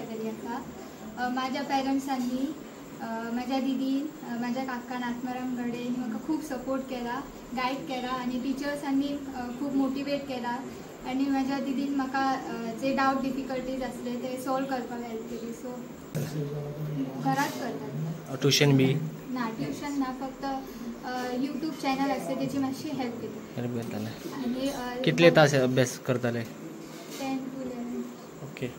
जातली आसा। माझ्या पेरंट्सांनी माझ्या दिदीन माझ्या काकान आत्माराम घडेन म्हाका खूप सपोर्ट केला, गाईड केला आणि टीचर्सांनी खूप मोटिवेट केला आणि माझ्या दिदीन म्हाका जे डाऊट डिफिकल्टीज असले ते सॉल्व करपाक हेल्प केली। सो घरात करतात। ट्युशन बी ना, ट्युशन ना, फक्त यूट्यूब चॅनल असते त्याची मातशी हेल्प केली। आणि कितले तास अभ्यास करताले? 10 to 11। ओके,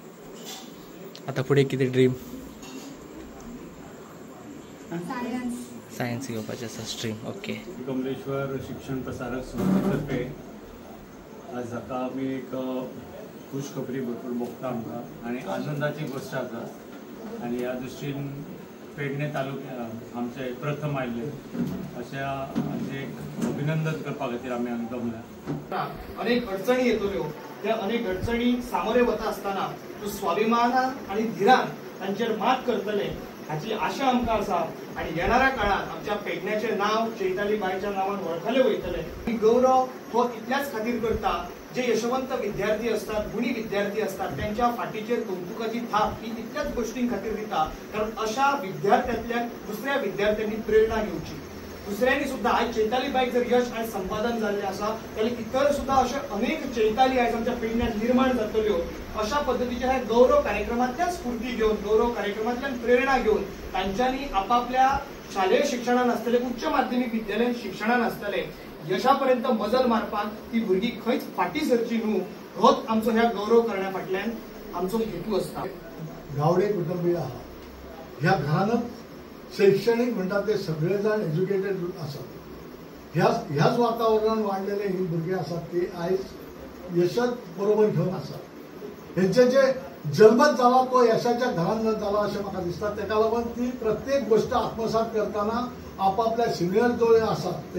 आता पुढे किती ड्रीम? सायन्स घेवपाचें आसा स्ट्रीम। ओके। कमलेश्वर शिक्षण प्रसारक संस्थेतर्फे आज हाका आमी एक खुश खबरी भरपूर भोगता आमकां आणि आनंदाची गोष्ट आसा आणि ह्या दृश्टीन पेडणे तालुक्यात आमचे प्रथम आयिल्ले अशा हाचे अभिनंदन करपा खातीर आमी हांगा जमल्या। अनेक अडचणी येतल्यो, त्या अनेक अडचणी सामोरे वता आसतना तूं स्वाभिमानान आणि धिरान तांचेर मात करतले हाची आशा आमकां आसा आणि येणाऱ्या काळात आमच्या पेडण्याचे नाव चैताली बाईच्या नावान वळखले वयतले। गौरव हो इतल्याच खातीर करता जे यशवंत विद्यार्थी असतात, गुणी विद्यार्थी असतात, त्यांच्या फाटीचेर कौतुकाची थाप ही इतल्याच गोष्टीं खातीर दिता, कारण अशा विद्यार्थ्यांतल्या दुसऱ्या विद्यार्थ्यांनी प्रेरणा घेवची। दुसऱ्यांनी सुद्धा आज चैताली बाईक जर यश आणि संपादन झाले असा जाल्यार इतर सुद्धा अशा अनेक चैताली आज आमच्या पेडण्यात निर्माण जातल्यो। अशा पद्धतीच्या ह्या गौरव कार्यक्रमांतल्या स्फूर्ती घेऊन, गौरव कार्यक्रमांतल्यान प्रेरणा घेऊन तांच्यांनी आपापल्या शालेय शिक्षणान आसतले, उच्च माध्यमिक विद्यालयीन शिक्षणान आसतले यशापर्यंत मजल मारपाक ती भुरगीं खंयच फाटी सरची न्हू, होच आमचो ह्या गौरव करण्या फाटल्यान आमचो हेतू असता। गावडे कुटुंबीय आहा, ह्या घरानं शैक्षणिक म्हणतात ते सगळे जण एज्युकेटेड असतात। ह्याच वातावरणात वाढलेले ही भुरगे असतात ती आयज यशात बरोबर घेऊन असतात। त्यांचे जे जन्मच झाला तो यशाच्या घरान झाला असे म्हाका दिसता। ताका लागून ती प्रत्येक गोष्ट आत्मसात करताना आपापल्या सिनियर जो असतात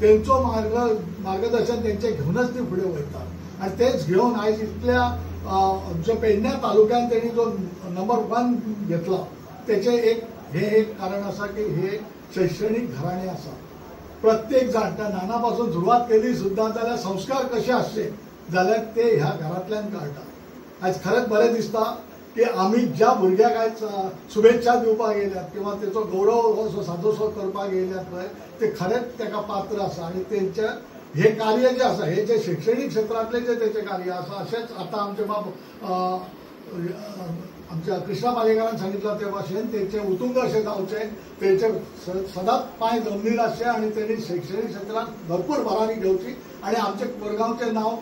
त्यांचो मार्गदर्शन त्यांचे घेऊनच ती पुढे वयतात आणि तेच घेऊन आयज इतल्या आमच्या पेडण्या तालुक्यात त्यांनी जो नंबर 1 घेतला त्याचे एक कारण असा की हे शैक्षणिक घराणे असा। प्रत्येक जाण त्या नानापासून सुरुवात केली सुद्धा जाल्यार संस्कार कसे असते जाल्यार ते ह्या घरातल्यान कळटा। आज खरेंच बरें दिसता की आम्ही ज्या भुरग्याक आज शुभेच्छा दिवपाक येयल्यात किंवा त्याचो गौरव असो साजोसो करपाक येयल्यात पळय ते खरेंच ताका पात्र आसा आणि त्यांचे हे कार्य जे आसा हे जे शैक्षणिक क्षेत्रातले जे त्याचे कार्य आसा असेच आता आमचे बाब आमच्या कृष्णा पालेकरान सांगितलं ते भाशेन तेचे उतुंग असे जावचे, तेचे सदांच पांय जमनीर आसचे आणि त्यांनी शैक्षणिक क्षेत्रात भरपूर भरारी घेवची आणि आमचे कोरगांवचे नाव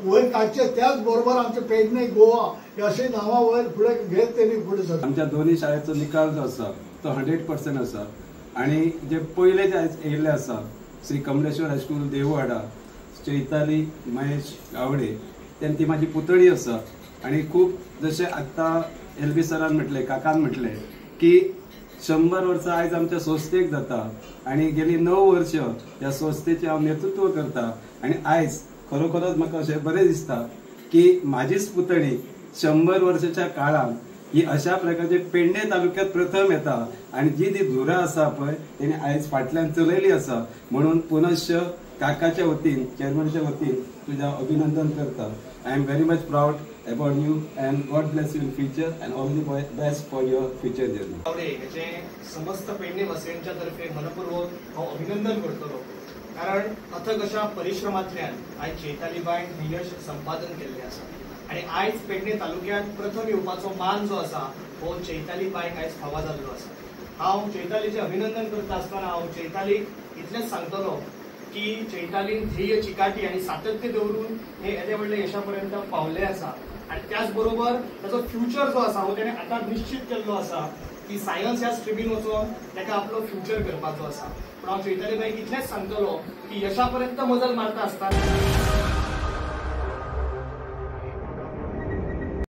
वयर काडचे, त्याच बरोबर आमचे पेडणे गोवा अशी नावां वयर फुडें घेत त्यांनी फुडें सरले। आमच्या दोन्ही शाळेचो निकाल जो आसा तो 100% आसा आणि जे पहिले जे येयल्ले आसा श्री कमलेश्वर हायस्कूल देववाडा चैताली महेश गावडे त्यांची माझी पुतळी आसा आणि खूप जसे आता LB सरान म्हटले, काकान म्हटले की 100 वर्सां आयज आमच्या संस्थेक जाता आणि गेली 9 वर्ष ह्या संस्थेचे हांव नेतृत्व करता आणि आयज खरोखरच म्हाका अशें बरें दिसता की म्हाजीच पुतळी 100 वर्षाच्या काळात ही अशा प्रकारचे पेडणे तालुक्यात प्रथम येता आणि जी ती धुरा आसा पळय तेणे आयज फाटल्यान चलयली आसा। म्हणून पुनश्च काकाच्या वतीन, चेअरमॅनच्या वतीन तुझ्या अभिनंदन करता। I am very much proud about you and God bless you in future and all the best for your future journey. याचे समस्त पेडणे वासियांच्या तर्फे मनपूर्वक हांव अभिनंदन करतलो, कारण अथक अशा परिश्रमांतल्यान आयज चैताली बायन हे यश संपादन केल्लें आसा आणि आयज पेडणे तालुक्यात प्रथम येवपाचो मान जो आसा हो चैताली बायक आयज फावो जाल्लो आसा। हांव चैतालीचें अभिनंदन करता आसतना हांव चैतालीक इतलेंच सांगतलो की चैतालीन ध्येय चिकाटी आणि सातत्य दवरून हे येदे व्हडले यशापर्यंत पावले आसा आणि त्याचबरोबर त्याचो फ्युचर जो आसा हो त्याने आता निश्चित केल्लो आसा की सायन्स ह्या स्ट्रिमीन वचून ताका आपलो फ्युचर करपाचो आसा। पूण हांव चैताली बाईक इतलेंच सांगतलो की यशापर्यंत मजल मारता आसतना